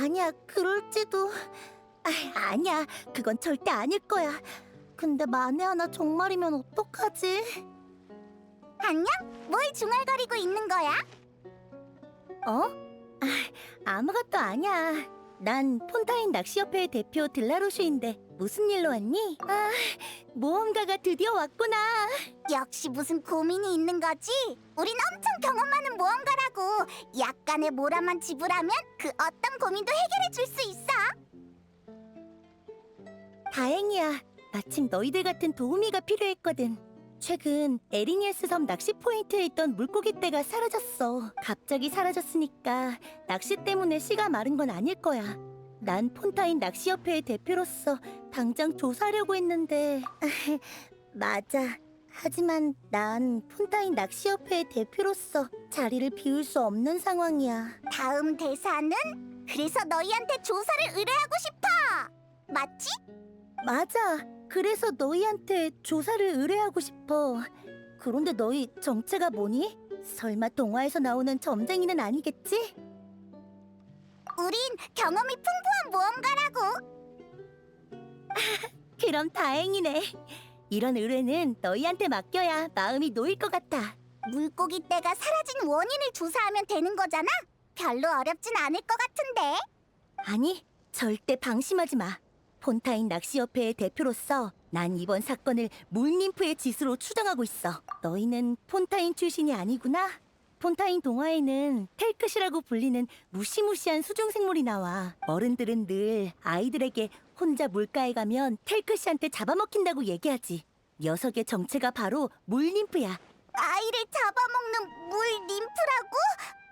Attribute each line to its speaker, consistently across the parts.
Speaker 1: 아니야, 그럴지도. 아니야, 그건 절대 아닐 거야. 근데 만에 하나 정말이면 어떡하지?
Speaker 2: 안녕? 뭘 중얼거리고 있는 거야?
Speaker 1: 어? 아무것도 아니야. 난 폰타인 낚시협회의 대표 들라로슈인데 무슨 일로 왔니? 모험가가 드디어 왔구나.
Speaker 2: 역시 무슨 고민이 있는 거지? 우린 엄청 경험 많은 모험가라고. 약간의 모라만 지불하면 그 어떤 고민도 해결해 줄 수 있어.
Speaker 1: 다행이야. 마침 너희들 같은 도우미가 필요했거든. 최근 에리니에스 섬 낚시 포인트에 있던 물고기 떼가 사라졌어. 갑자기 사라졌으니까 낚시 때문에 씨가 마른 건 아닐 거야. 난 폰타인 낚시협회의 대표로서 당장 조사하려고 했는데 맞아. 하지만 난 폰타인 낚시협회의 대표로서 자리를 비울 수 없는 상황이야.
Speaker 2: 다음 대사는 그래서 너희한테 조사를 의뢰하고 싶어. 맞지?
Speaker 1: 맞아. 그래서 너희한테 조사를 의뢰하고 싶어. 그런데 너희 정체가 뭐니? 설마 동화에서 나오는 점쟁이는 아니겠지?
Speaker 2: 우린 경험이 풍부한 모험가라고.
Speaker 1: 그럼 다행이네. 이런 의뢰는 너희한테 맡겨야 마음이 놓일 것 같아.
Speaker 2: 물고기 떼가 사라진 원인을 조사하면 되는 거잖아? 별로 어렵진 않을 것 같은데.
Speaker 1: 아니, 절대 방심하지 마. 폰타인 낚시협회의 대표로서 난 이번 사건을 물님프의 짓으로 추정하고 있어. 너희는 폰타인 출신이 아니구나? 폰타인 동화에는 텔크시라고 불리는 무시무시한 수중생물이 나와. 어른들은 늘 아이들에게 혼자 물가에 가면 텔크시한테 잡아먹힌다고 얘기하지. 녀석의 정체가 바로 물님프야.
Speaker 2: 아이를 잡아먹는 물 님프라고?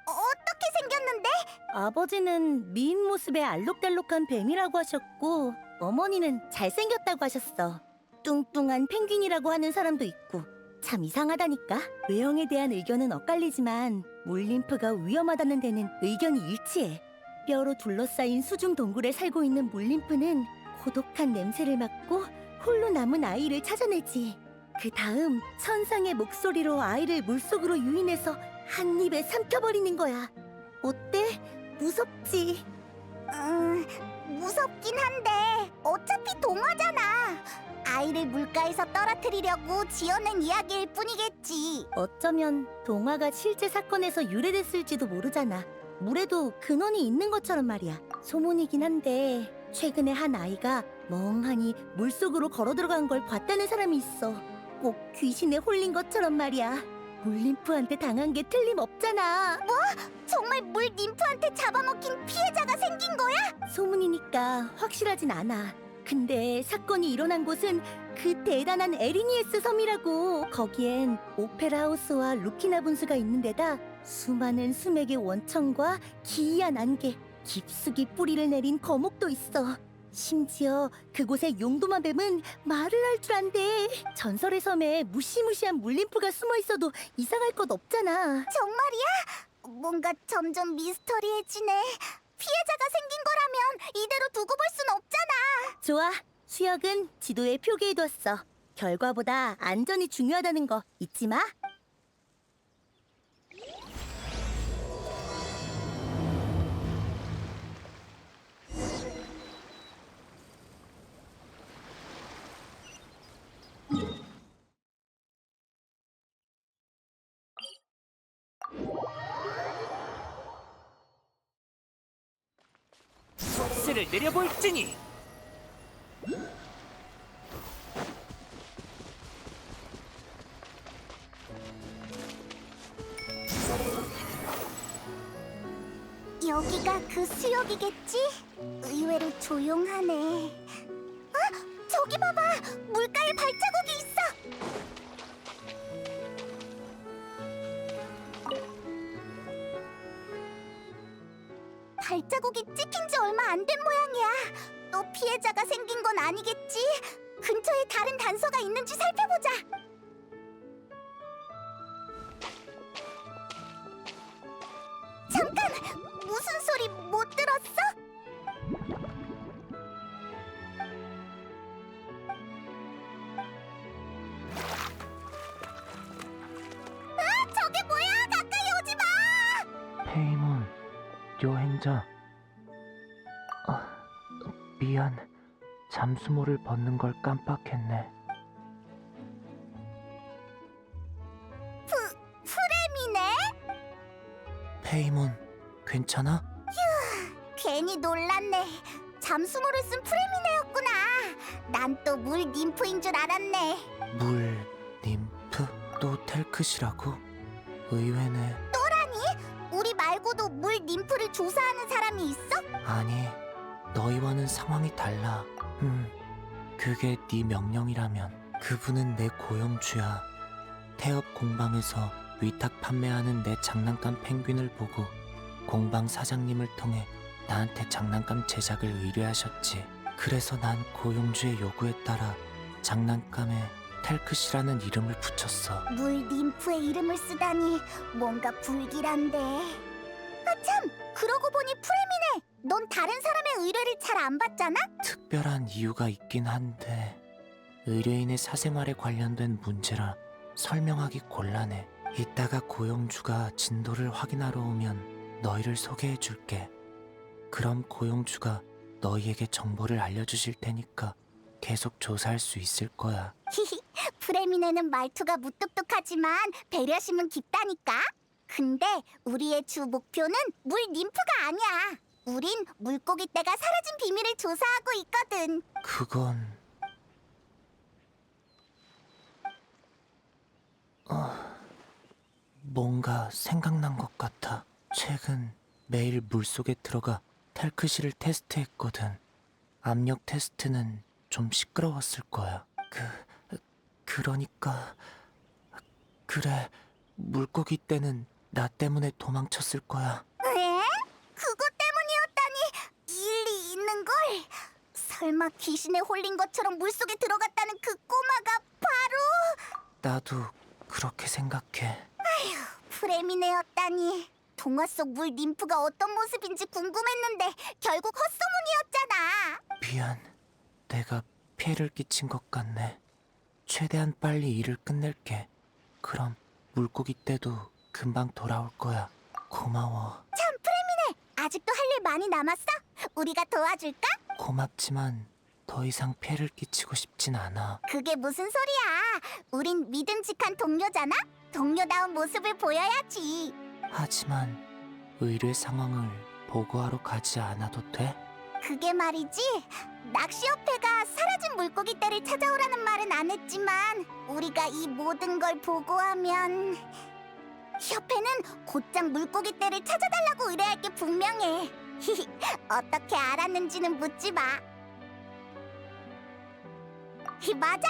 Speaker 2: 어떻게 생겼는데?
Speaker 1: 아버지는 미인 모습의 알록달록한 뱀이라고 하셨고 어머니는 잘생겼다고 하셨어. 뚱뚱한 펭귄이라고 하는 사람도 있고 참 이상하다니까. 외형에 대한 의견은 엇갈리지만 물림프가 위험하다는 데는 의견이 일치해. 뼈로 둘러싸인 수중 동굴에 살고 있는 물림프는 고독한 냄새를 맡고 홀로 남은 아이를 찾아내지. 그 다음 천상의 목소리로 아이를 물속으로 유인해서 한 입에 삼켜버리는 거야. 어때? 무섭지?
Speaker 2: 무섭긴 한데 어차피 동화잖아. 아이를 물가에서 떨어뜨리려고 지어낸 이야기일 뿐이겠지.
Speaker 1: 어쩌면 동화가 실제 사건에서 유래됐을지도 모르잖아. 물에도 근원이 있는 것처럼 말이야. 소문이긴 한데 최근에 한 아이가 멍하니 물속으로 걸어 들어간 걸 봤다는 사람이 있어. 꼭 귀신에 홀린 것처럼 말이야. 물림프한테 당한 게 틀림없잖아.
Speaker 2: 정말 물 님프한테 잡아먹힌 피해자가 생긴 거야?
Speaker 1: 소문이니까 확실하진 않아. 근데 사건이 일어난 곳은 그 대단한 에리니에스 섬이라고. 거기엔 오페라 하우스와 루키나 분수가 있는 데다 수많은 수맥의 원천과 기이한 안개, 깊숙이 뿌리를 내린 거목도 있어. 심지어 그곳의 용도마 뱀은 말을 할 줄 안대. 전설의 섬에 무시무시한 물림프가 숨어 있어도 이상할 것 없잖아.
Speaker 2: 정말이야? 뭔가 점점 미스터리해지네. 피해자가 생긴 거라면 이대로 두고 볼 순 없잖아.
Speaker 1: 좋아. 수혁은 지도에 표기해뒀어. 결과보다 안전이 중요하다는 거 잊지 마.
Speaker 3: 속세를 내려볼지니.
Speaker 2: 여기가 그 수역이겠지? 의외로 조용하네. 저기 봐봐! 물가에 발자국이 있어! 발자국이 찍힌 지 얼마 안 된 모양이야. 또 피해자가 생긴 건 아니겠지? 근처에 다른 단서가 있는지 살펴보자. 잠깐! 무슨 소리 못 들었어? 저게 뭐야! 가까이 오지 마!
Speaker 4: 페이몬, 여행자. 미안. 잠수모를 벗는 걸 깜빡했네.
Speaker 2: 프레미네?
Speaker 4: 페이몬, 괜찮아?
Speaker 2: 괜히 놀랐네. 잠수모를 쓴 프레미네였구나. 난 또 물 ним프인 줄 알았네.
Speaker 4: 물, 님프? 또 텔크시라고? 의외네.
Speaker 2: 우리 말고도 물 ним프를 조사하는 사람이 있어?
Speaker 4: 아니, 너희와는 상황이 달라. 그게 네 명령이라면. 그분은 내 고용주야. 태엽 공방에서 위탁 판매하는 내 장난감 펭귄을 보고 공방 사장님을 통해 나한테 장난감 제작을 의뢰하셨지. 그래서 난 고용주의 요구에 따라 장난감에 텔크시라는 이름을 붙였어.
Speaker 2: 물 ним프의 이름을 쓰다니 뭔가 불길한데. 아 참! 그러고 보니 프레미네! 넌 다른 사람의 의뢰를 잘 안 받잖아?
Speaker 4: 특별한 이유가 있긴 한데 의뢰인의 사생활에 관련된 문제라 설명하기 곤란해. 이따가 고용주가 진도를 확인하러 오면 너희를 소개해줄게. 그럼 고용주가 너희에게 정보를 알려주실 테니까 계속 조사할 수 있을 거야.
Speaker 2: 프레미네는 말투가 무뚝뚝하지만 배려심은 깊다니까. 근데 우리의 주 목표는 물 ним프가 아니야. 우린 물고기 떼가 사라진 비밀을 조사하고 있거든.
Speaker 4: 그건... 뭔가 생각난 것 같아. 최근 매일 물속에 들어가 텔크시를 테스트했거든. 압력 테스트는 좀 시끄러웠을 거야. 그러니까... 그래, 물고기 떼는 나 때문에 도망쳤을 거야.
Speaker 2: 에? 그것 때문이었다니 일리 있는걸? 설마 귀신에 홀린 것처럼 물속에 들어갔다는 그 꼬마가 바로...
Speaker 4: 나도 그렇게 생각해.
Speaker 2: 프레미네였다니. 동화 속 물 ним프가 어떤 모습인지 궁금했는데 결국 헛소문이었잖아.
Speaker 4: 미안, 내가 피해를 끼친 것 같네. 최대한 빨리 일을 끝낼게. 그럼 물고기 떼도 금방 돌아올 거야. 고마워.
Speaker 2: 참, 프레미네! 아직도 할 일 많이 남았어? 우리가 도와줄까?
Speaker 4: 고맙지만 더 이상 피해를 끼치고 싶진 않아.
Speaker 2: 그게 무슨 소리야. 우린 믿음직한 동료잖아? 동료다운 모습을 보여야지.
Speaker 4: 하지만 의뢰 상황을 보고하러 가지 않아도 돼?
Speaker 2: 그게 말이지. 낚시협회가 사라진 물고기 떼를 찾아오라는 말은 안 했지만 우리가 이 모든 걸 보고하면 협회는 곧장 물고기 떼를 찾아달라고 의뢰할 게 분명해. 어떻게 알았는지는 묻지 마. 맞아.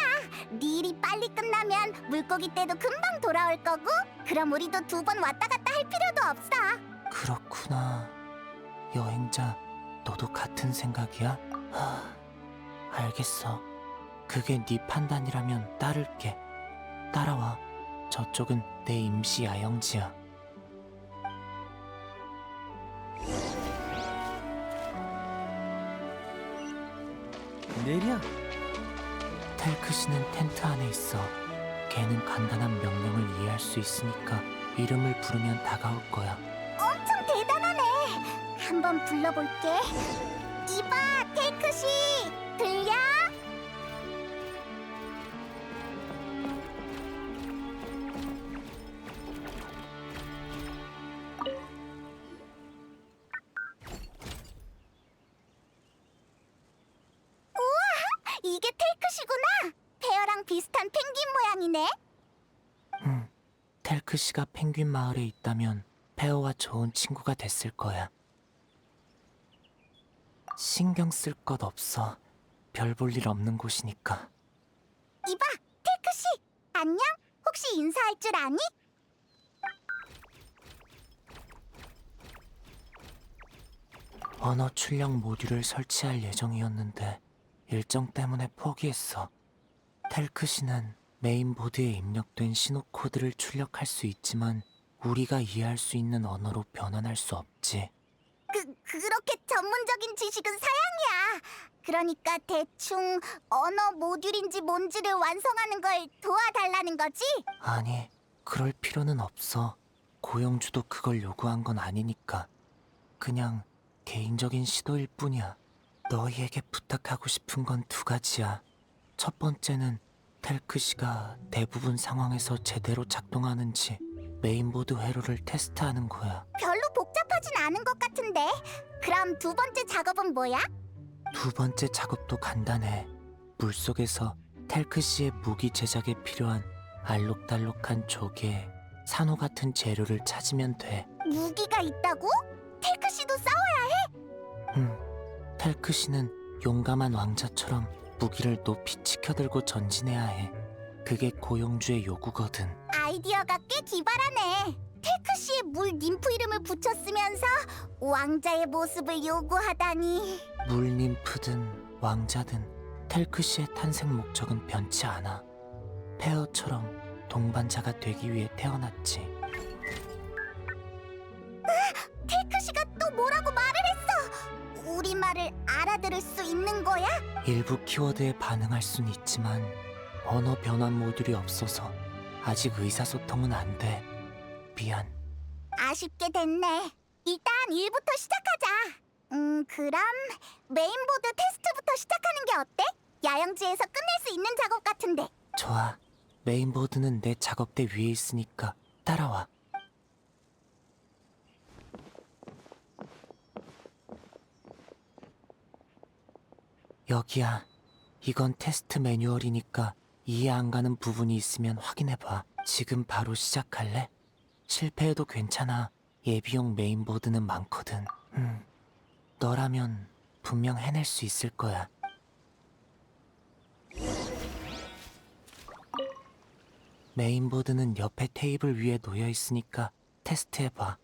Speaker 2: 네 일이 빨리 끝나면 물고기 떼도 금방 돌아올 거고, 그럼 우리도 2번 왔다 갔다 할 필요도 없어.
Speaker 4: 그렇구나. 여행자, 너도 같은 생각이야? 알겠어. 그게 네 판단이라면 따를게. 따라와. 저쪽은 내 임시 야영지야.
Speaker 3: 내려.
Speaker 4: 텔크시는 텐트 안에 있어. 걔는 간단한 명령을 이해할 수 있으니까 이름을 부르면 다가올 거야.
Speaker 2: 엄청 대단하네. 한번 불러볼게. 이봐, 테이크씨, 들려? 우와, 이게 테이크씨구나. 페어랑 비슷한 펭귄 모양이네.
Speaker 4: 텔크시가 펭귄 마을에 있다면 페어와 좋은 친구가 됐을 거야. 신경 쓸 것 없어. 별 볼 일 없는 곳이니까.
Speaker 2: 이봐, 테이크씨, 안녕? 혹시 인사할 줄 아니?
Speaker 4: 언어 출력 모듈을 설치할 예정이었는데 일정 때문에 포기했어. 텔크시는 메인보드에 입력된 신호 코드를 출력할 수 있지만 우리가 이해할 수 있는 언어로 변환할 수 없지.
Speaker 2: 그렇게 전문적인 지식은 사양이야. 그러니까 대충 언어 모듈인지 뭔지를 완성하는 걸 도와달라는 거지?
Speaker 4: 아니, 그럴 필요는 없어. 고용주도 그걸 요구한 건 아니니까. 그냥 개인적인 시도일 뿐이야. 너희에게 부탁하고 싶은 건 두 가지야. 첫 번째는 텔크시가 대부분 상황에서 제대로 작동하는지 메인보드 회로를 테스트하는 거야.
Speaker 2: 별로 복잡하진 않은 것 같은데. 그럼 두 번째 작업은 뭐야?
Speaker 4: 두 번째 작업도 간단해. 물속에서 텔크시의 무기 제작에 필요한 알록달록한 조개, 산호 같은 재료를 찾으면 돼.
Speaker 2: 무기가 있다고? 텔크씨도 싸워야
Speaker 4: 텔크시는 용감한 왕자처럼 무기를 높이 치켜들고 전진해야 해. 그게 고용주의 요구거든.
Speaker 2: 아이디어가 꽤 기발하네. 텔크씨의 물 ним프 이름을 붙였으면서 왕자의 모습을 요구하다니.
Speaker 4: 물 ним프든 왕자든 텔크시의 탄생 목적은 변치 않아. 페어처럼 동반자가 되기 위해 태어났지.
Speaker 2: 텔크씨가 또 뭐라고 말을 했어? 우리 말을 알아들을 수 있는 거야?
Speaker 4: 일부 키워드에 반응할 순 있지만 언어 변환 모듈이 없어서 아직 의사소통은 안 돼. 미안.
Speaker 2: 아쉽게 됐네. 일단 일부터 시작하자. 그럼 메인보드 테스트부터 시작하는 게 어때? 야영지에서 끝낼 수 있는 작업 같은데.
Speaker 4: 좋아. 메인보드는 내 작업대 위에 있으니까 따라와. 여기야. 이건 테스트 매뉴얼이니까 이해 안 가는 부분이 있으면 확인해봐. 지금 바로 시작할래? 실패해도 괜찮아. 예비용 메인보드는 많거든. 너라면 분명 해낼 수 있을 거야. 메인보드는 옆에 테이블 위에 놓여 있으니까 테스트해봐.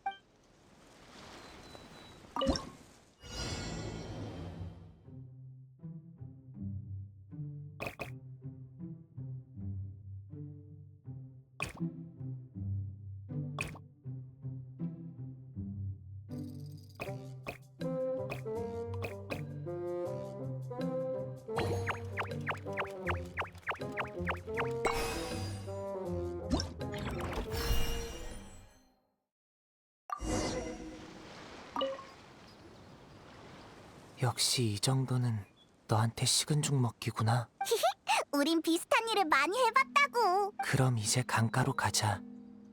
Speaker 4: 역시 이 정도는 너한테 식은 죽 먹기구나.
Speaker 2: 우린 비슷한 일을 많이 해봤다고.
Speaker 4: 그럼 이제 강가로 가자.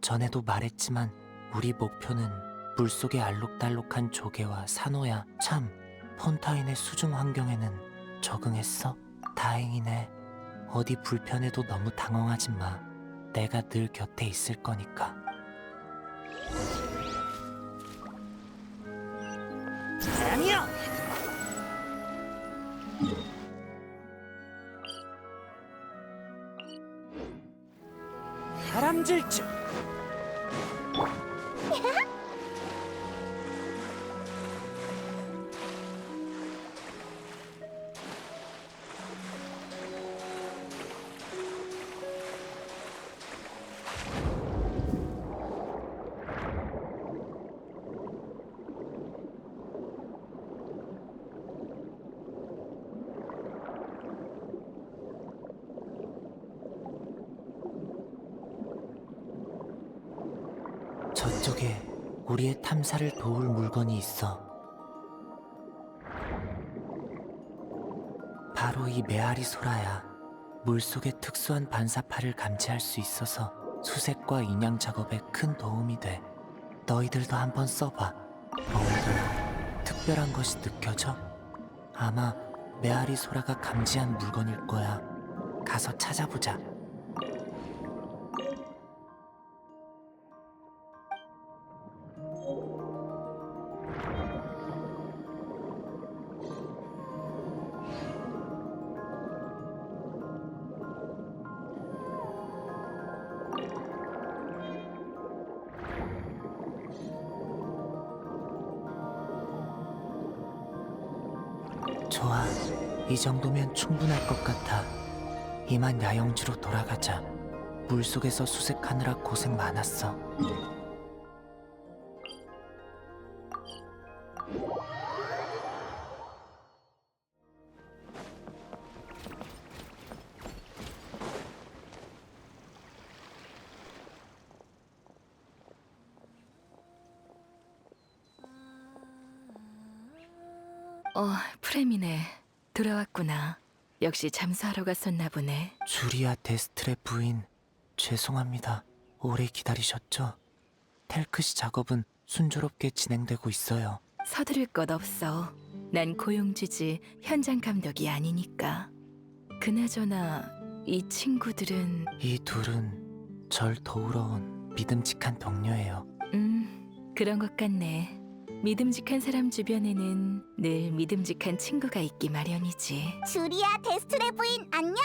Speaker 4: 전에도 말했지만 우리 목표는 물속의 알록달록한 조개와 산호야. 참, 폰타인의 수중 환경에는 적응했어? 다행이네. 어디 불편해도 너무 당황하지 마. 내가 늘 곁에 있을 거니까.
Speaker 3: 아니야! 다람질주!
Speaker 4: 저쪽에 우리의 탐사를 도울 물건이 있어. 바로 이 메아리 소라야. 물속의 특수한 반사파를 감지할 수 있어서 수색과 인양 작업에 큰 도움이 돼. 너희들도 한번 써봐. 뭔가 특별한 것이 느껴져? 아마 메아리 소라가 감지한 물건일 거야. 가서 찾아보자. 좋아. 이 정도면 충분할 것 같아. 이만 야영지로 돌아가자. 물속에서 수색하느라 고생 많았어.
Speaker 5: 프레미네. 돌아왔구나. 역시 잠수하러 갔었나 보네.
Speaker 4: 주리아 데스트레 부인, 죄송합니다. 오래 기다리셨죠? 텔크시 작업은 순조롭게 진행되고 있어요.
Speaker 5: 서두를 것 없어. 난 고용주지 현장 감독이 아니니까. 그나저나 이 친구들은
Speaker 4: 이 둘은 절 도우러 온 믿음직한 동료예요.
Speaker 5: 그런 것 같네. 믿음직한 사람 주변에는 늘 믿음직한 친구가 있기 마련이지.
Speaker 2: 주리아 데스트레 부인 안녕?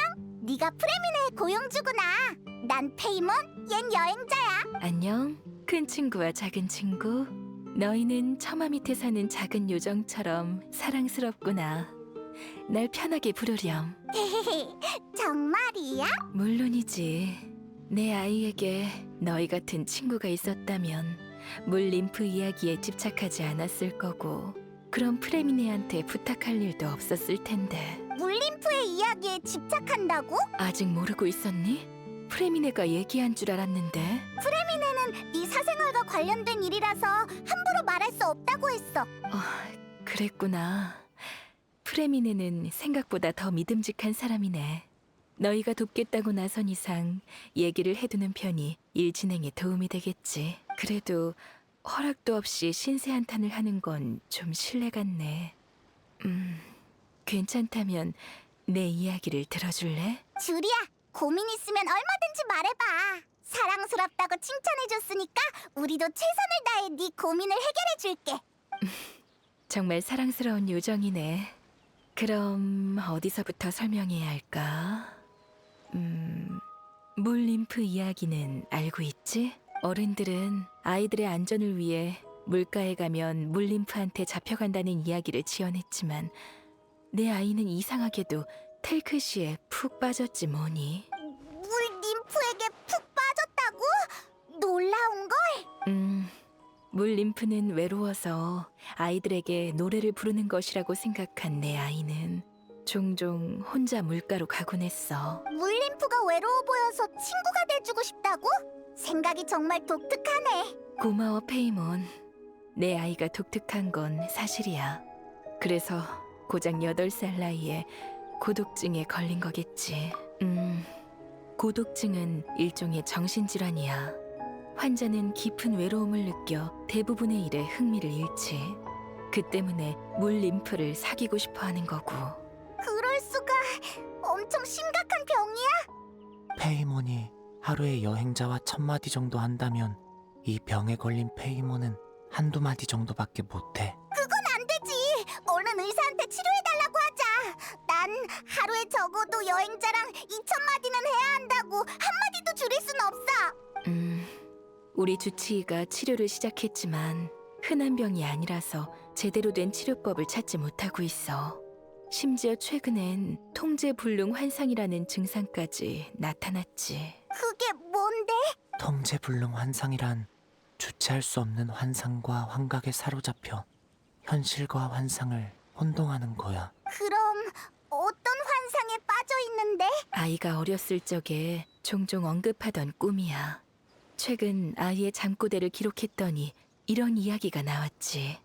Speaker 2: 네가 프레미네의 고용주구나. 난 페이몬, 얜 여행자야.
Speaker 5: 안녕, 큰 친구와 작은 친구. 너희는 처마 밑에 사는 작은 요정처럼 사랑스럽구나. 날 편하게 부르렴.
Speaker 2: 정말이야?
Speaker 5: 물론이지. 내 아이에게 너희 같은 친구가 있었다면 물 림프 이야기에 집착하지 않았을 거고, 그럼 프레미네한테 부탁할 일도 없었을 텐데.
Speaker 2: 물림프의 이야기에 집착한다고?
Speaker 5: 아직 모르고 있었니? 프레미네가 얘기한 줄 알았는데.
Speaker 2: 네 사생활과 관련된 일이라서 함부로 말할 수 없다고 했어.
Speaker 5: 그랬구나. 프레미네는 생각보다 더 믿음직한 사람이네. 너희가 돕겠다고 나선 이상 얘기를 해두는 편이 일 진행에 도움이 되겠지. 그래도 허락도 없이 신세 한탄을 하는 건 좀 실례 같네. 괜찮다면 내 이야기를 들어줄래?
Speaker 2: 주리야, 고민 있으면 얼마든지 말해봐. 사랑스럽다고 칭찬해줬으니까 우리도 최선을 다해 네 고민을 해결해줄게.
Speaker 5: 정말 사랑스러운 요정이네. 그럼 어디서부터 설명해야 할까? 물 림프 이야기는 알고 있지? 어른들은 아이들의 안전을 위해 물가에 가면 물 림프한테 잡혀간다는 이야기를 지어냈지만 내 아이는 이상하게도 텔크시에 푹 빠졌지 뭐니.
Speaker 2: 물 림프에게 푹 빠졌다고? 놀라운 걸?
Speaker 5: 물 림프는 외로워서 아이들에게 노래를 부르는 것이라고 생각한 내 아이는 종종 혼자 물가로 가곤 했어.
Speaker 2: 물 림프가 외로워 보여서 친구가 돼주고 싶다고? 생각이 정말 독특하네.
Speaker 5: 고마워 페이몬. 내 아이가 독특한 건 사실이야. 그래서 고작 8살 나이에 고독증에 걸린 거겠지. 고독증은 일종의 정신질환이야. 환자는 깊은 외로움을 느껴 대부분의 일에 흥미를 잃지. 그 때문에 물 림프를 사귀고 싶어 하는 거고.
Speaker 2: 그럴 수가. 엄청 심각한 병이야?
Speaker 4: 페이몬이 하루에 여행자와 1000마디 정도 한다면 이 병에 걸린 페이몬은 한두 마디 정도밖에 못해.
Speaker 2: 그건 안 되지. 얼른 의사한테 치료해달라고 하자. 난 하루에 적어도 여행자랑 2000마디는 해야 한다고. 한마디도 줄일 순 없어.
Speaker 5: 우리 주치의가 치료를 시작했지만 흔한 병이 아니라서 제대로 된 치료법을 찾지 못하고 있어. 심지어 최근엔 통제불능 환상이라는 증상까지 나타났지.
Speaker 2: 그게 뭔데?
Speaker 4: 통제불능 환상이란 주체할 수 없는 환상과 환각에 사로잡혀 현실과 환상을 혼동하는 거야.
Speaker 2: 그럼 어떤 환상에 빠져 있는데?
Speaker 5: 아이가 어렸을 적에 종종 언급하던 꿈이야. 최근 아이의 잠꼬대를 기록했더니 이런 이야기가 나왔지.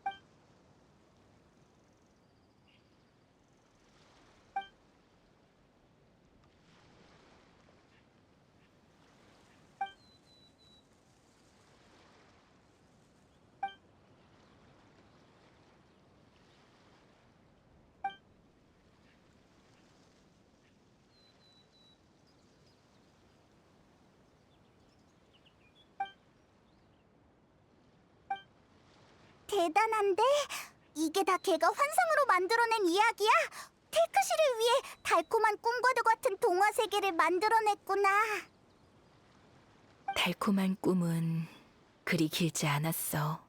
Speaker 2: 대단한데? 이게 다 걔가 환상으로 만들어낸 이야기야? 테크시를 위해 달콤한 꿈과도 같은 동화 세계를 만들어냈구나.
Speaker 5: 달콤한 꿈은 그리 길지 않았어.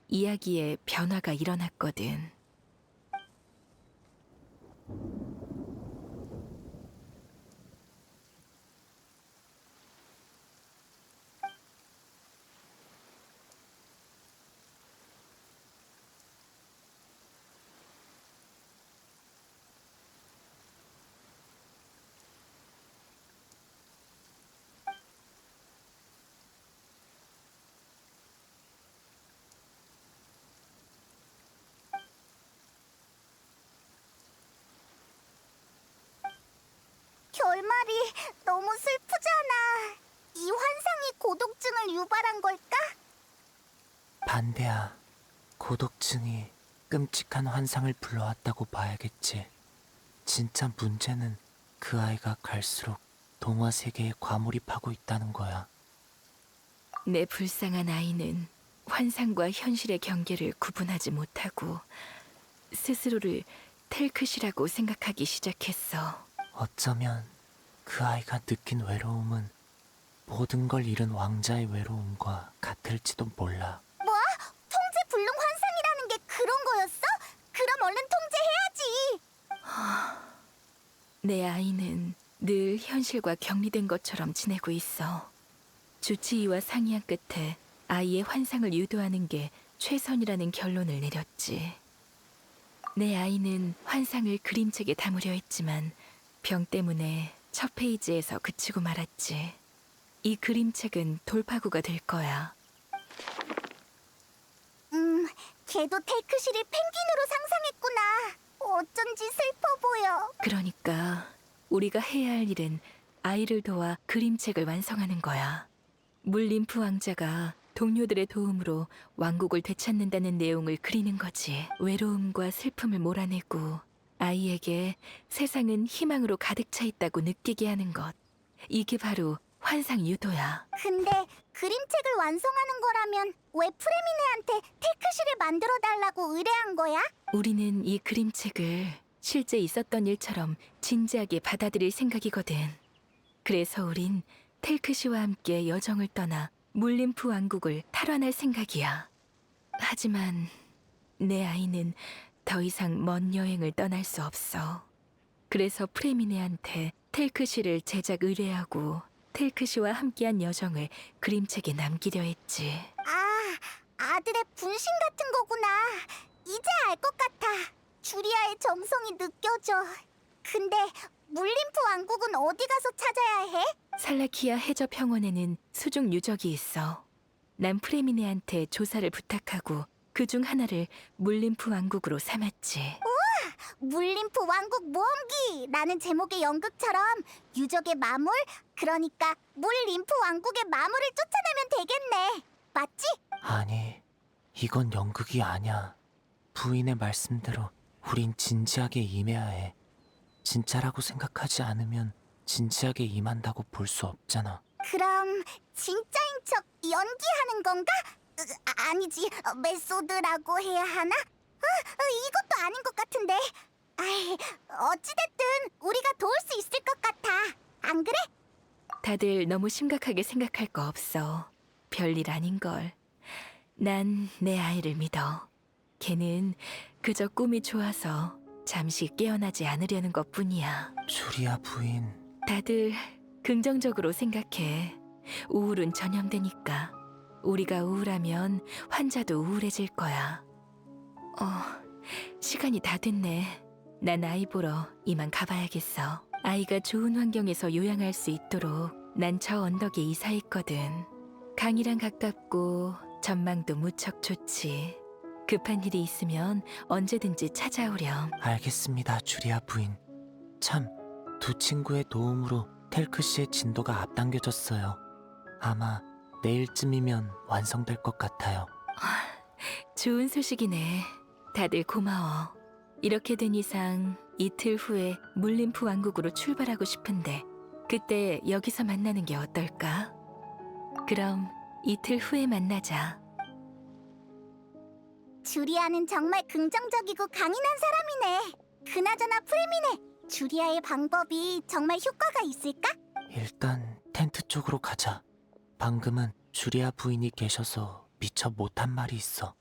Speaker 5: 이야기에 변화가 일어났거든.
Speaker 2: 너무 슬프잖아. 이 환상이 고독증을 유발한 걸까?
Speaker 4: 반대야. 고독증이 끔찍한 환상을 불러왔다고 봐야겠지. 진짜 문제는 그 아이가 갈수록 동화 세계에 과몰입하고 있다는 거야.
Speaker 5: 내 불쌍한 아이는 환상과 현실의 경계를 구분하지 못하고 스스로를 텔크시라고 생각하기 시작했어.
Speaker 4: 어쩌면 그 아이가 느낀 외로움은 모든 걸 잃은 왕자의 외로움과 같을지도 몰라.
Speaker 2: 뭐? 통제 불능 환상이라는 게 그런 거였어? 그럼 얼른 통제해야지.
Speaker 5: 내 아이는 늘 현실과 격리된 것처럼 지내고 있어. 주치의와 상의한 끝에 아이의 환상을 유도하는 게 최선이라는 결론을 내렸지. 내 아이는 환상을 그림책에 담으려 했지만 병 때문에 첫 페이지에서 그치고 말았지. 이 그림책은 돌파구가 될 거야.
Speaker 2: 걔도 텔크실을 펭귄으로 상상했구나. 어쩐지 슬퍼 보여.
Speaker 5: 그러니까 우리가 해야 할 일은 아이를 도와 그림책을 완성하는 거야. 물림프 왕자가 동료들의 도움으로 왕국을 되찾는다는 내용을 그리는 거지. 외로움과 슬픔을 몰아내고 아이에게 세상은 희망으로 가득 차 있다고 느끼게 하는 것. 이게 바로 환상 유도야.
Speaker 2: 근데 그림책을 완성하는 거라면 왜 프레미네한테 텔크실을 만들어 달라고 의뢰한 거야?
Speaker 5: 우리는 이 그림책을 실제 있었던 일처럼 진지하게 받아들일 생각이거든. 그래서 우린 텔크시와 함께 여정을 떠나 물림프 왕국을 탈환할 생각이야. 하지만 내 아이는 더 이상 먼 여행을 떠날 수 없어. 그래서 프레미네한테 텔크시를 제작 의뢰하고 텔크시와 함께한 여정을 그림책에 남기려 했지.
Speaker 2: 아, 아들의 분신 같은 거구나. 이제 알 것 같아. 주리아의 정성이 느껴져. 근데 물림프 왕국은 어디 가서 찾아야 해?
Speaker 5: 살라키아 해저 평원에는 수중 유적이 있어. 난 프레미네한테 조사를 부탁하고 그중 하나를 물림프 왕국으로 삼았지.
Speaker 2: 물림프 왕국 모험기라는 제목의 연극처럼 유적의 마물, 그러니까 물림프 왕국의 마물을 쫓아내면 되겠네. 맞지?
Speaker 4: 아니, 이건 연극이 아니야. 부인의 말씀대로 우린 진지하게 임해야 해. 진짜라고 생각하지 않으면 진지하게 임한다고 볼 수 없잖아.
Speaker 2: 그럼 진짜인 척 연기하는 건가? 아니지, 메소드라고 해야 하나? 이것도 아닌 것 같은데. 아이, 어찌됐든 우리가 도울 수 있을 것 같아. 안 그래?
Speaker 5: 다들 너무 심각하게 생각할 거 없어. 별일 아닌걸. 난 내 아이를 믿어. 걔는 그저 꿈이 좋아서 잠시 깨어나지 않으려는 것뿐이야.
Speaker 4: 주리아 부인,
Speaker 5: 다들 긍정적으로 생각해. 우울은 전염되니까. 우리가 우울하면 환자도 우울해질 거야. 시간이 다 됐네. 난 아이 보러 이만 가봐야겠어. 아이가 좋은 환경에서 요양할 수 있도록 난 저 언덕에 이사했거든. 강이랑 가깝고 전망도 무척 좋지. 급한 일이 있으면 언제든지 찾아오렴.
Speaker 4: 알겠습니다, 주리아 부인. 참, 두 친구의 도움으로 텔크 씨의 진도가 앞당겨졌어요. 아마 내일쯤이면 완성될 것 같아요.
Speaker 5: 좋은 소식이네. 다들 고마워. 이렇게 된 이상 이틀 후에 물림프 왕국으로 출발하고 싶은데 그때 여기서 만나는 게 어떨까? 그럼 이틀 후에 만나자.
Speaker 2: 주리아는 정말 긍정적이고 강인한 사람이네. 그나저나 프레미네, 주리아의 방법이 정말 효과가 있을까?
Speaker 4: 일단 텐트 쪽으로 가자. 방금은 주리아 부인이 계셔서 미처 못한 말이 있어.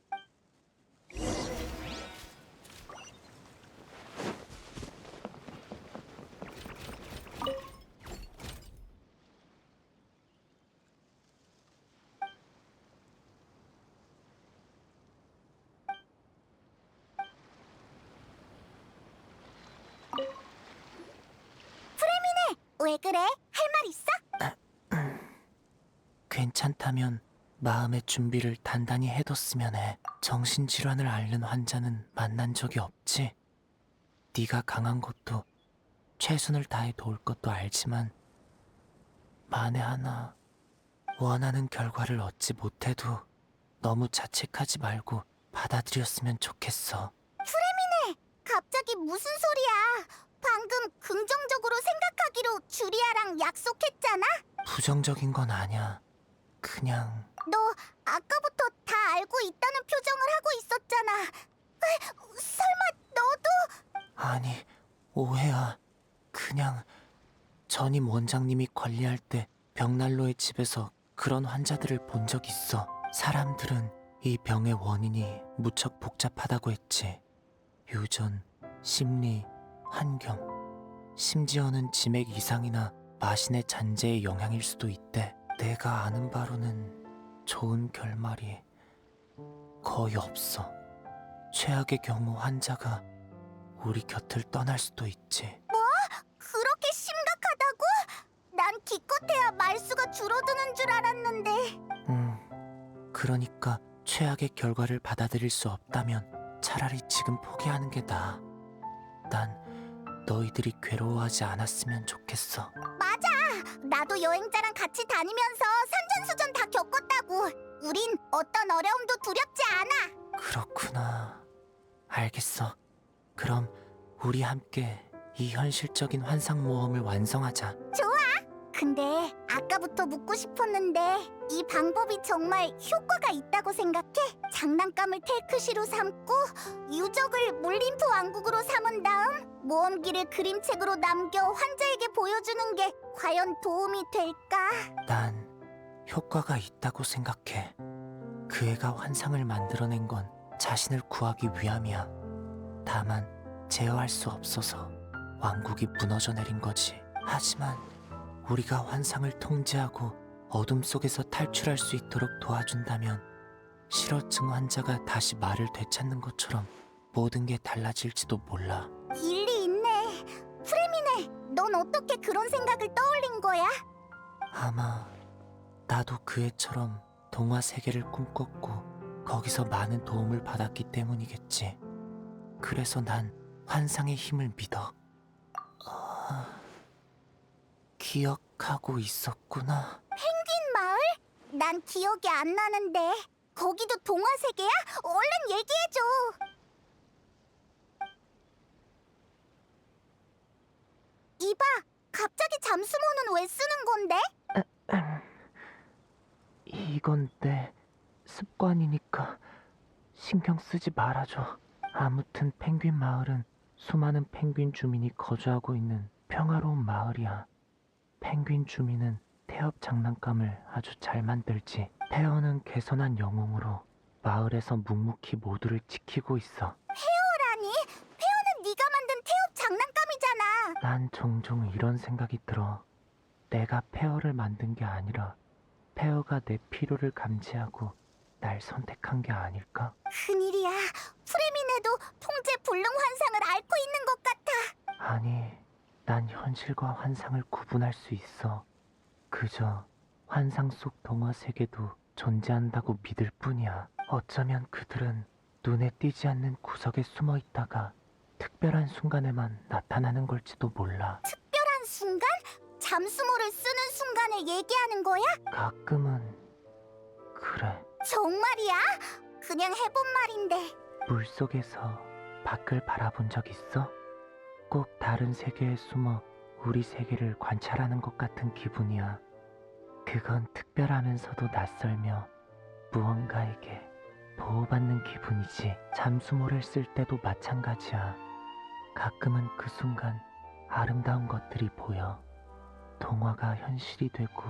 Speaker 2: 왜 그래? 할 말 있어?
Speaker 4: 괜찮다면 마음의 준비를 단단히 해뒀으면 해. 정신질환을 앓는 환자는 만난 적이 없지? 네가 강한 것도 최선을 다해 도울 것도 알지만 만에 하나 원하는 결과를 얻지 못해도 너무 자책하지 말고 받아들였으면 좋겠어.
Speaker 2: 갑자기 무슨 소리야? 방금 긍정적으로 생각하기로 주리아랑 약속했잖아?
Speaker 4: 부정적인 건 아니야. 그냥
Speaker 2: 너 아까부터 다 알고 있다는 표정을 하고 있었잖아. 설마 너도...
Speaker 4: 아니, 오해야. 그냥 전임 원장님이 관리할 때 벽난로의 집에서 그런 환자들을 본 적 있어. 사람들은 이 병의 원인이 무척 복잡하다고 했지. 유전, 심리, 환경, 심지어는 치맥 이상이나 마신의 잔재의 영향일 수도 있대. 내가 아는 바로는 좋은 결말이 거의 없어. 최악의 경우 환자가 우리 곁을 떠날 수도 있지.
Speaker 2: 그렇게 심각하다고? 난 기껏해야 말수가 줄어드는 줄 알았는데.
Speaker 4: 그러니까 최악의 결과를 받아들일 수 없다면 차라리 지금 포기하는 게 나아. 난 너희들이 괴로워하지 않았으면 좋겠어.
Speaker 2: 맞아! 나도 여행자랑 같이 다니면서 산전수전 다 겪었다고. 우린 어떤 어려움도 두렵지 않아.
Speaker 4: 그렇구나. 알겠어. 그럼 우리 함께 이 현실적인 환상 모험을 완성하자.
Speaker 2: 근데 아까부터 묻고 싶었는데 이 방법이 정말 효과가 있다고 생각해? 장난감을 테이크시로 삼고 유적을 물림프 왕국으로 삼은 다음 모험기를 그림책으로 남겨 환자에게 보여주는 게 과연 도움이 될까?
Speaker 4: 난 효과가 있다고 생각해. 그 애가 환상을 만들어낸 건 자신을 구하기 위함이야. 다만 제어할 수 없어서 왕국이 무너져 내린 거지. 하지만 우리가 환상을 통제하고 어둠 속에서 탈출할 수 있도록 도와준다면 실어증 환자가 다시 말을 되찾는 것처럼 모든 게 달라질지도 몰라.
Speaker 2: 일리 있네. 프레미네, 넌 어떻게 그런 생각을 떠올린 거야?
Speaker 4: 아마 나도 그 애처럼 동화 세계를 꿈꿨고 거기서 많은 도움을 받았기 때문이겠지. 그래서 난 환상의 힘을 믿어. 기억하고 있었구나.
Speaker 2: 펭귄 마을? 난 기억이 안 나는데. 거기도 동화 세계야? 얼른 얘기해줘. 이봐, 갑자기 잠수모는 왜 쓰는 건데?
Speaker 4: 이건 내 습관이니까 신경 쓰지 말아줘. 아무튼 펭귄 마을은 수많은 펭귄 주민이 거주하고 있는 평화로운 마을이야. 펭귄 주민은 태엽 장난감을 아주 잘 만들지. 페어는 개선한 영웅으로 마을에서 묵묵히 모두를 지키고 있어.
Speaker 2: 페어라니? 페어는 네가 만든 태엽 장난감이잖아.
Speaker 4: 난 종종 이런 생각이 들어. 내가 페어를 만든 게 아니라 페어가 내 필요를 감지하고 날 선택한 게 아닐까?
Speaker 2: 큰일이야. 프레미네도 통제 불능 환상을 앓고 있는 것 같아.
Speaker 4: 아니, 난 현실과 환상을 구분할 수 있어. 그저 환상 속 동화 세계도 존재한다고 믿을 뿐이야. 어쩌면 그들은 눈에 띄지 않는 구석에 숨어 있다가 특별한 순간에만 나타나는 걸지도 몰라.
Speaker 2: 특별한 순간? 잠수모를 쓰는 순간을 얘기하는 거야?
Speaker 4: 가끔은 그래.
Speaker 2: 정말이야? 그냥 해본 말인데.
Speaker 4: 물속에서 밖을 바라본 적 있어? 꼭 다른 세계에 숨어 우리 세계를 관찰하는 것 같은 기분이야. 그건 특별하면서도 낯설며 무언가에게 보호받는 기분이지. 잠수모를 쓸 때도 마찬가지야. 가끔은 그 순간 아름다운 것들이 보여. 동화가 현실이 되고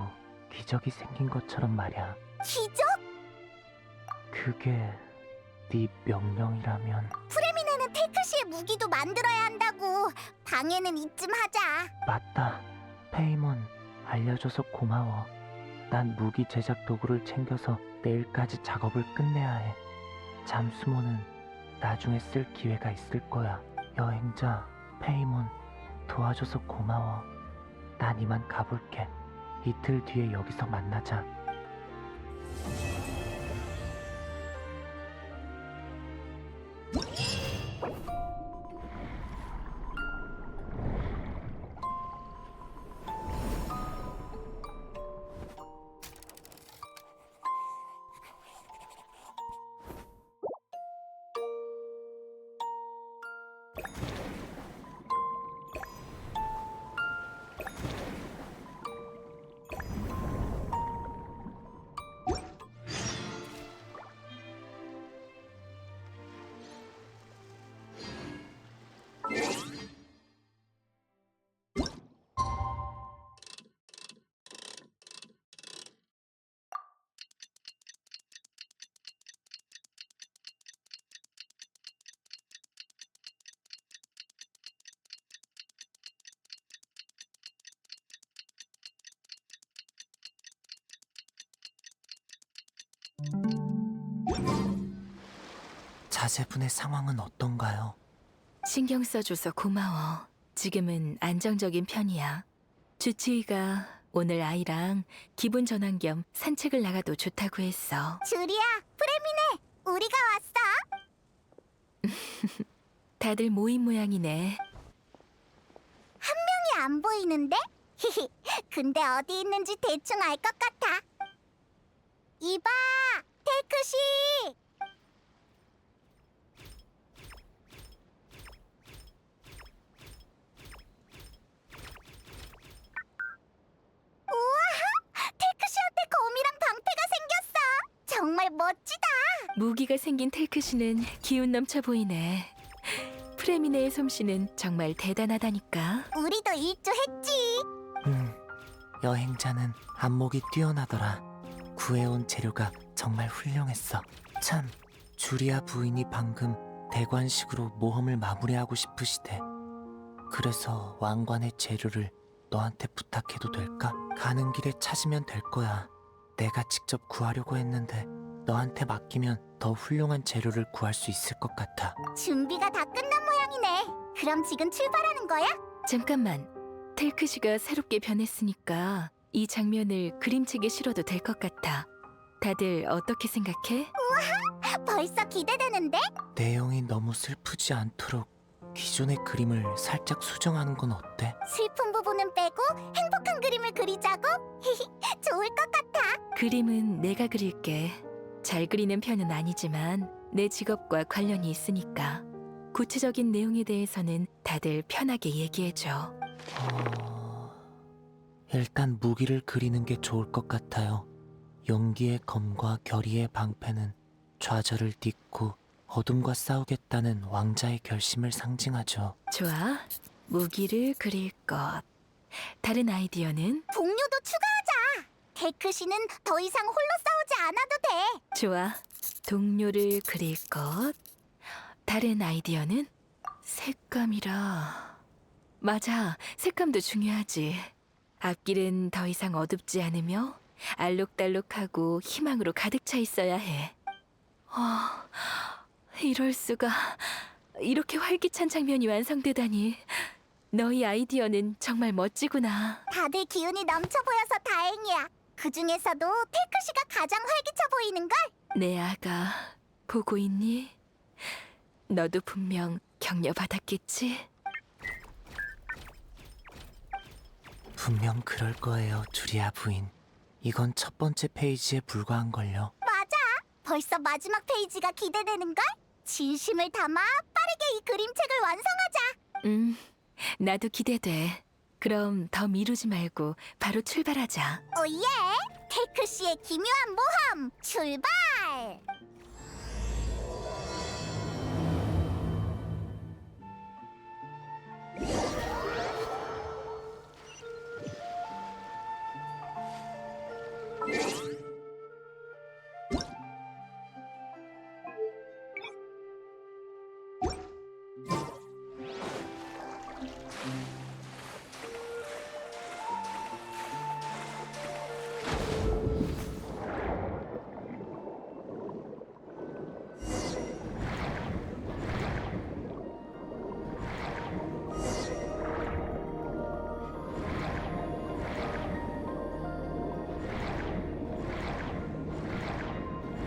Speaker 4: 기적이 생긴 것처럼 말이야.
Speaker 2: 기적?
Speaker 4: 그게 네 명령이라면.
Speaker 2: 프레미네는 테이크시의 무기도 만들어야 한다고. 방해는 이쯤 하자.
Speaker 4: 맞다. 페이몬, 알려줘서 고마워. 난 무기 제작 도구를 챙겨서 내일까지 작업을 끝내야 해. 잠수모는 나중에 쓸 기회가 있을 거야. 여행자, 페이몬, 도와줘서 고마워. 난 이만 가볼게. 이틀 뒤에 여기서 만나자. 자제분의 상황은 어떤가요?
Speaker 5: 신경 써줘서 고마워. 지금은 안정적인 편이야. 주치의가 오늘 아이랑 기분 전환 겸 산책을 나가도 좋다고 했어.
Speaker 2: 주리야, 프레미네, 우리가 왔어.
Speaker 5: 다들 모인 모양이네.
Speaker 2: 형이 안 보이는데? 근데 어디 있는지 대충 알 것 같아. 이봐, 테이크씨. 우와, 테이크씨한테 거미랑 방패가 생겼어. 정말 멋지다.
Speaker 5: 무기가 생긴 텔크씨는 기운 넘쳐 보이네. 프레미네의 솜씨는 정말 대단하다니까.
Speaker 2: 우리도 일조했지.
Speaker 4: 여행자는 안목이 뛰어나더라. 구해온 재료가 정말 훌륭했어. 참, 주리아 부인이 방금 대관식으로 모험을 마무리하고 싶으시대. 그래서 왕관의 재료를 너한테 부탁해도 될까? 가는 길에 찾으면 될 거야. 내가 직접 구하려고 했는데 너한테 맡기면 더 훌륭한 재료를 구할 수 있을 것 같아.
Speaker 2: 준비가 다 끝난 모양이네. 그럼 지금 출발하는 거야?
Speaker 5: 잠깐만. 텔크씨가 새롭게 변했으니까 이 장면을 그림책에 실어도 될 것 같아. 다들 어떻게 생각해?
Speaker 2: 벌써 기대되는데?
Speaker 4: 내용이 너무 슬프지 않도록 기존의 그림을 살짝 수정하는 건 어때?
Speaker 2: 슬픈 부분은 빼고 행복한 그림을 그리자고? 좋을 것 같아.
Speaker 5: 그림은 내가 그릴게. 잘 그리는 편은 아니지만 내 직업과 관련이 있으니까. 구체적인 내용에 대해서는 다들 편하게 얘기해줘.
Speaker 4: 일단 무기를 그리는 게 좋을 것 같아요. 용기의 검과 결의의 방패는 좌절을 딛고 어둠과 싸우겠다는 왕자의 결심을 상징하죠.
Speaker 5: 좋아. 무기를 그릴 것. 다른 아이디어는?
Speaker 2: 동료도 추가하자. 테크씨는 더 이상 홀로 싸우지 않아도 돼.
Speaker 5: 좋아. 동료를 그릴 것. 다른 아이디어는? 색감이라. 맞아. 색감도 중요하지. 앞길은 더 이상 어둡지 않으며 알록달록하고 희망으로 가득 차 있어야 해. 이럴 수가. 이렇게 활기찬 장면이 완성되다니. 너희 아이디어는 정말 멋지구나.
Speaker 2: 다들 기운이 넘쳐 보여서 다행이야. 그 중에서도 테크씨가 가장 활기차 보이는걸?
Speaker 5: 내 아가 보고 있니? 너도 분명 격려받았겠지?
Speaker 4: 분명 그럴 거예요, 주리아 부인. 이건 첫 번째 페이지에 불과한걸요.
Speaker 2: 맞아. 벌써 마지막 페이지가 기대되는걸? 진심을 담아 빠르게 이 그림책을 완성하자.
Speaker 5: 나도 기대돼. 그럼 더 미루지 말고 바로 출발하자.
Speaker 2: 오예! 테크씨의 기묘한 모험 출발!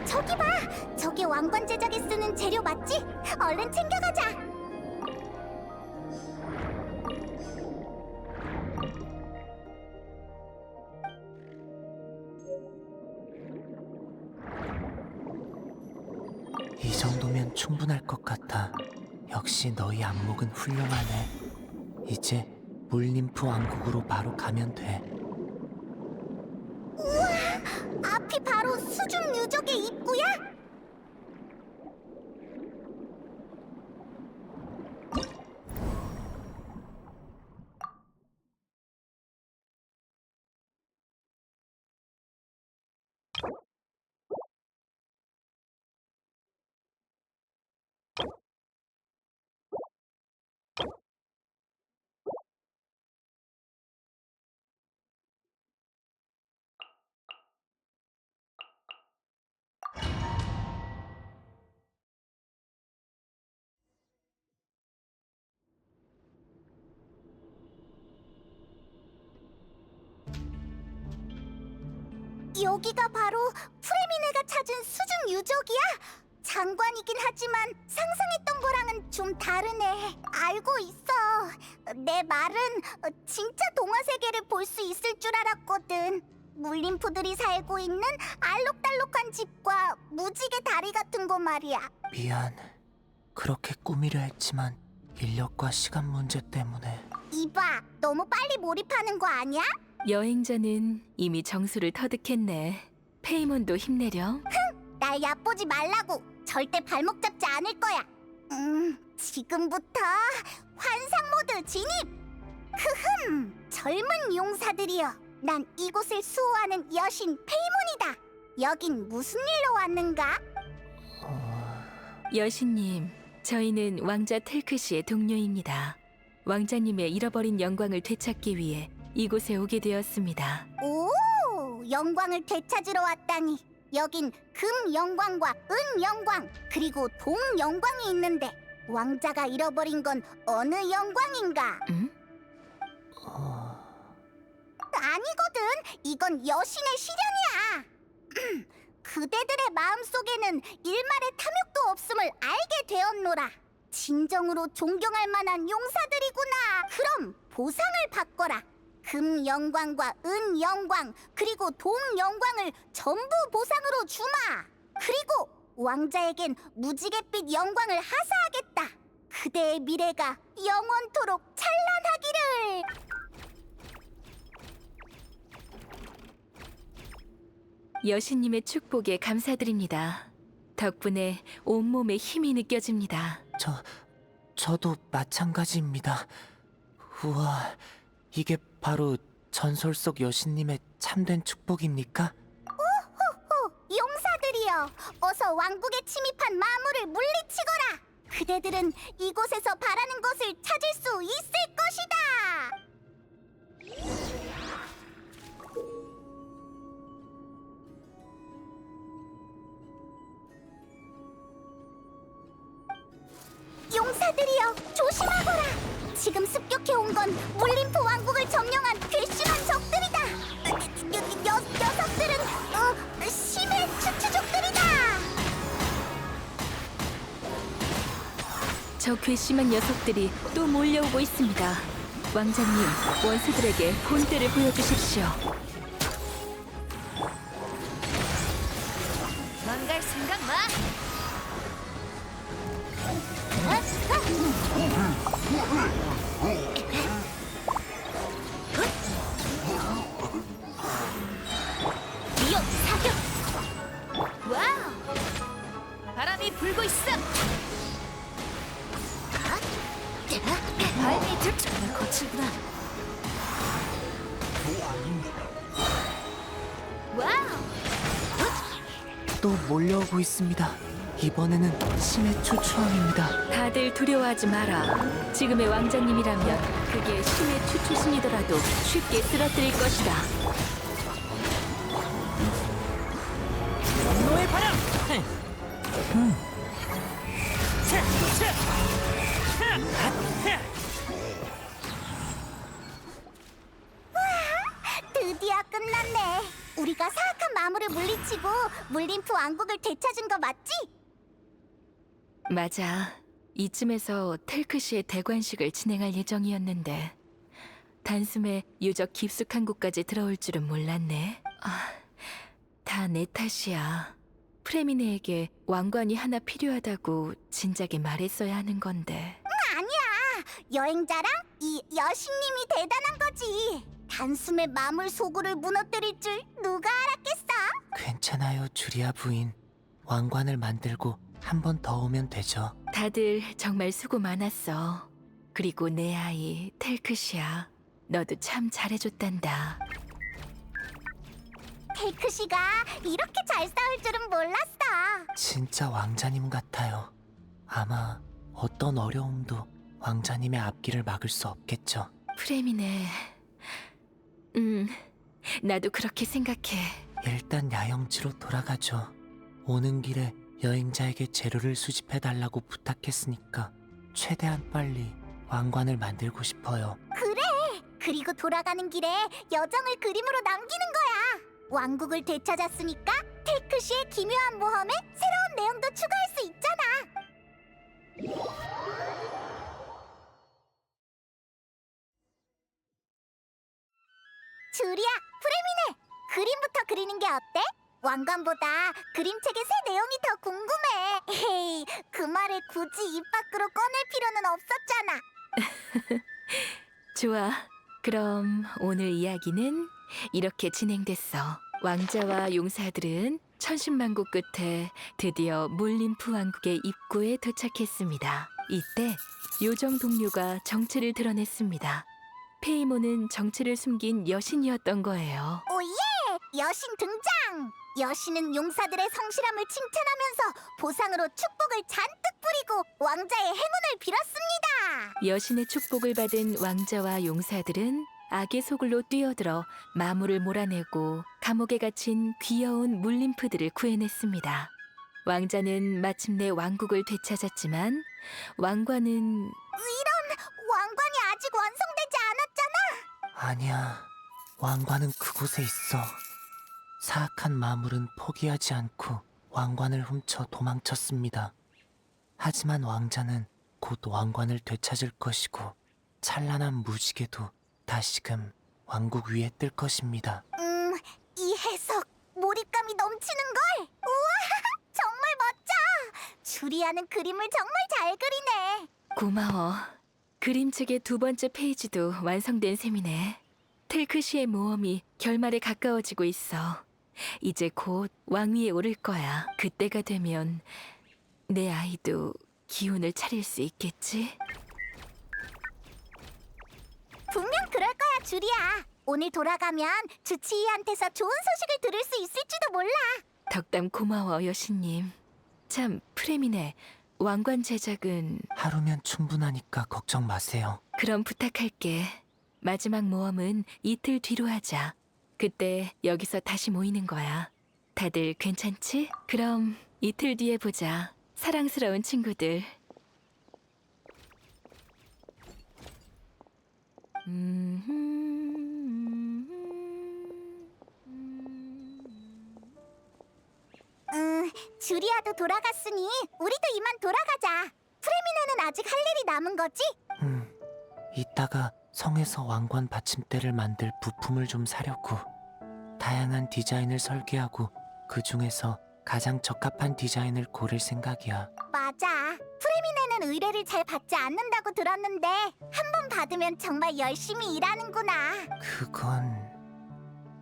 Speaker 2: 저기 봐! 저게 왕관 제작에 쓰는 재료 맞지? 얼른 챙겨가자!
Speaker 4: 이 정도면 충분할 것 같아. 역시 너희 안목은 훌륭하네. 이제 물림프 왕국으로 바로 가면 돼.
Speaker 2: 앞이 바로 수중 유적의 입구야? 여기가 바로 프레미네가 찾은 수중 유적이야? 장관이긴 하지만 상상했던 거랑은 좀 다르네. 알고 있어. 내 말은 진짜 동화 세계를 볼 수 있을 줄 알았거든. 물림프들이 살고 있는 알록달록한 집과 무지개 다리 같은 거 말이야.
Speaker 4: 미안. 그렇게 꾸미려 했지만 인력과 시간 문제 때문에.
Speaker 2: 이봐, 너무 빨리 몰입하는 거 아니야?
Speaker 5: 여행자는 이미 정수를 터득했네. 페이몬도 힘내렴.
Speaker 2: 날 얕보지 말라고. 절대 발목 잡지 않을 거야. 지금부터 환상 모드 진입. 젊은 용사들이여. 난 이곳을 수호하는 여신 페이몬이다. 여긴 무슨 일로 왔는가?
Speaker 5: 여신님, 저희는 왕자 텔크시의 동료입니다. 왕자님의 잃어버린 영광을 되찾기 위해 이곳에 오게 되었습니다.
Speaker 2: 오, 영광을 되찾으러 왔다니. 여긴 금 영광과 은 영광, 그리고 동 영광이 있는데 왕자가 잃어버린 건 어느 영광인가?
Speaker 5: 응?
Speaker 2: 아니거든. 이건 여신의 시련이야. 그대들의 마음속에는 일말의 탐욕도 없음을 알게 되었노라. 진정으로 존경할 만한 용사들이구나. 그럼 보상을 받거라. 금 영광과 은 영광, 그리고 동 영광을 전부 보상으로 주마. 그리고 왕자에겐 무지갯빛 영광을 하사하겠다. 그대의 미래가 영원토록 찬란하기를.
Speaker 5: 여신님의 축복에 감사드립니다. 덕분에 온몸에 힘이 느껴집니다.
Speaker 4: 저도 마찬가지입니다. 우와, 이게 바로 전설 속 여신님의 참된 축복입니까?
Speaker 2: 용사들이여, 어서 왕국에 침입한 마물을 물리치거라. 그대들은 이곳에서 바라는 것을 찾을 수 있을 것이다. 용사들이여, 조심하거라. 지금 습격해온 건 물림프 왕국을 점령한 괘씸한 적들이다. 녀석들은 심해 추추족들이다.
Speaker 5: 저 괘씸한 녀석들이 또 몰려오고 있습니다. 왕자님, 원수들에게 본때를 보여주십시오.
Speaker 1: 망갈 생각 마.
Speaker 2: 미역 사격.
Speaker 1: 와우. 바람이 불고 있어. 발밑을 정말 거칠구나. 와우.
Speaker 4: 또 몰려오고 있습니다. 이번에는 심해 추추함입니다.
Speaker 5: 다들 두려워하지 마라. 지금의 왕자님이라면 그게 신의 추추신이더라도 쉽게 쓰러뜨릴 것이다.
Speaker 3: 분노의 바람!
Speaker 2: 드디어 끝났네. 우리가 사악한 마물을 물리치고 물림프 왕국을 되찾은 거 맞지?
Speaker 5: 맞아. 이쯤에서 텔크시의 대관식을 진행할 예정이었는데 단숨에 유적 깊숙한 곳까지 들어올 줄은 몰랐네. 다 내 탓이야. 프레미네에게 왕관이 하나 필요하다고 진작에 말했어야 하는 건데.
Speaker 2: 아니야. 여행자랑 이 여신님이 대단한 거지. 단숨에 마물 소굴을 무너뜨릴 줄 누가 알았겠어?
Speaker 4: 괜찮아요, 주리아 부인. 왕관을 만들고 한 번 더 오면 되죠.
Speaker 5: 다들 정말 수고 많았어. 그리고 내 아이 텔크시야. 너도 참 잘해줬단다.
Speaker 2: 텔크시가 이렇게 잘 싸울 줄은 몰랐어.
Speaker 4: 진짜 왕자님 같아요. 아마 어떤 어려움도 왕자님의 앞길을 막을 수 없겠죠.
Speaker 5: 프레미네. 나도 그렇게 생각해.
Speaker 4: 일단 야영지로 돌아가죠. 오는 길에 여행자에게 재료를 수집해달라고 부탁했으니까 최대한 빨리 왕관을 만들고 싶어요.
Speaker 2: 그리고 돌아가는 길에 여정을 그림으로 남기는 거야. 왕국을 되찾았으니까 텔크시의 기묘한 모험에 새로운 내용도 추가할 수 있잖아. 주리야, 프레미네! 그림부터 그리는 게 어때? 왕관보다 그림책의 새 내용이 더 궁금해. 헤이, 그 말을 굳이 입 밖으로 꺼낼 필요는 없었잖아.
Speaker 5: 좋아. 그럼 오늘 이야기는 이렇게 진행됐어. 왕자와 용사들은 천신만고 끝에 드디어 물림프 왕국의 입구에 도착했습니다. 이때 요정 동료가 정체를 드러냈습니다. 페이모는 정체를 숨긴 여신이었던 거예요.
Speaker 2: 오예! 여신 등장! 여신은 용사들의 성실함을 칭찬하면서 보상으로 축복을 잔뜩 뿌리고 왕자의 행운을 빌었습니다.
Speaker 5: 여신의 축복을 받은 왕자와 용사들은 악의 소굴로 뛰어들어 마물을 몰아내고 감옥에 갇힌 귀여운 물림프들을 구해냈습니다. 왕자는 마침내 왕국을 되찾았지만 왕관은
Speaker 2: 왕관이 아직 완성되지 않았잖아.
Speaker 4: 아니야. 왕관은 그곳에 있어. 사악한 마물은 포기하지 않고 왕관을 훔쳐 도망쳤습니다. 하지만 왕자는 곧 왕관을 되찾을 것이고 찬란한 무지개도 다시금 왕국 위에 뜰 것입니다.
Speaker 2: 이 해석 몰입감이 넘치는 걸. 우와, 정말 멋져. 주리아는 그림을 정말 잘 그리네.
Speaker 5: 고마워. 그림책의 두 번째 페이지도 완성된 셈이네. 텔크시의 모험이 결말에 가까워지고 있어. 이제 곧 왕위에 오를 거야. 그때가 되면 내 아이도 기운을 차릴 수 있겠지?
Speaker 2: 분명 그럴 거야, 주리아. 오늘 돌아가면 주치의한테서 좋은 소식을 들을 수 있을지도 몰라.
Speaker 5: 덕담 고마워, 여신님. 참, 프레미네, 왕관 제작은...
Speaker 4: 하루면 충분하니까 걱정 마세요.
Speaker 5: 그럼 부탁할게. 마지막 모험은 이틀 뒤로 하자. 그때 여기서 다시 모이는 거야. 다들 괜찮지? 그럼 이틀 뒤에 보자. 사랑스러운 친구들.
Speaker 2: 주리아도 돌아갔으니 우리도 이만 돌아가자. 프레미네는 아직 할 일이 남은 거지?
Speaker 4: 이따가 성에서 왕관 받침대를 만들 부품을 좀 사려고. 다양한 디자인을 설계하고 그 중에서 가장 적합한 디자인을 고를 생각이야.
Speaker 2: 맞아. 프레미네는 의뢰를 잘 받지 않는다고 들었는데 한 번 받으면 정말 열심히 일하는구나.
Speaker 4: 그건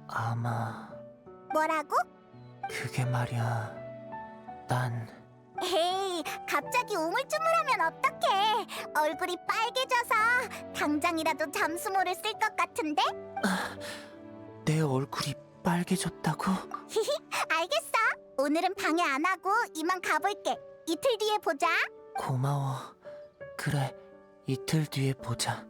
Speaker 4: 아마
Speaker 2: 뭐라고?
Speaker 4: 그게 말이야. 난
Speaker 2: 에이, 갑자기 우물쭈물하면 어떡해. 얼굴이 빨개져서 당장이라도 잠수모를 쓸 것 같은데?
Speaker 4: 내 얼굴이 빨개졌다고?
Speaker 2: 알겠어. 오늘은 방해 안 하고 이만 가볼게. 이틀 뒤에 보자.
Speaker 4: 고마워. 그래, 이틀 뒤에 보자.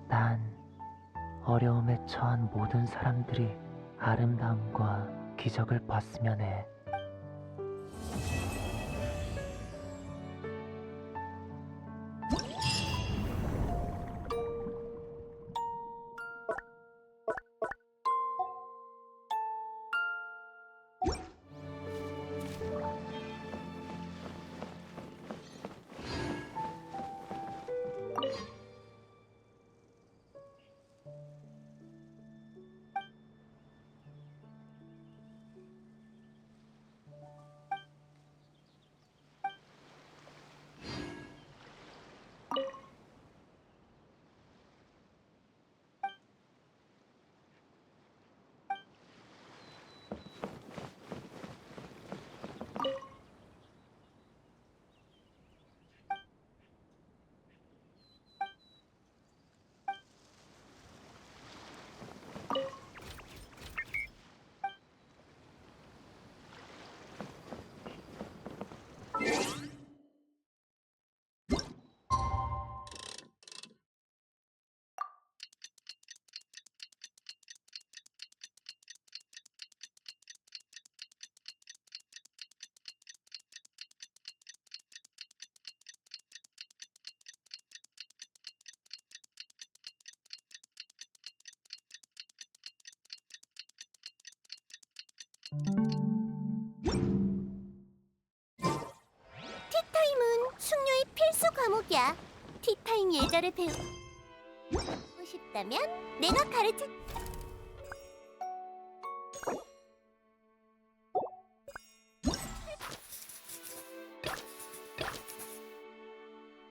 Speaker 4: 난 어려움에 처한 모든 사람들이 아름다움과 기적을 봤으면 해.
Speaker 2: 티타임은 숙녀의 필수 과목이야. 티타임 예절을 배우고 싶다면 내가 가르쳐.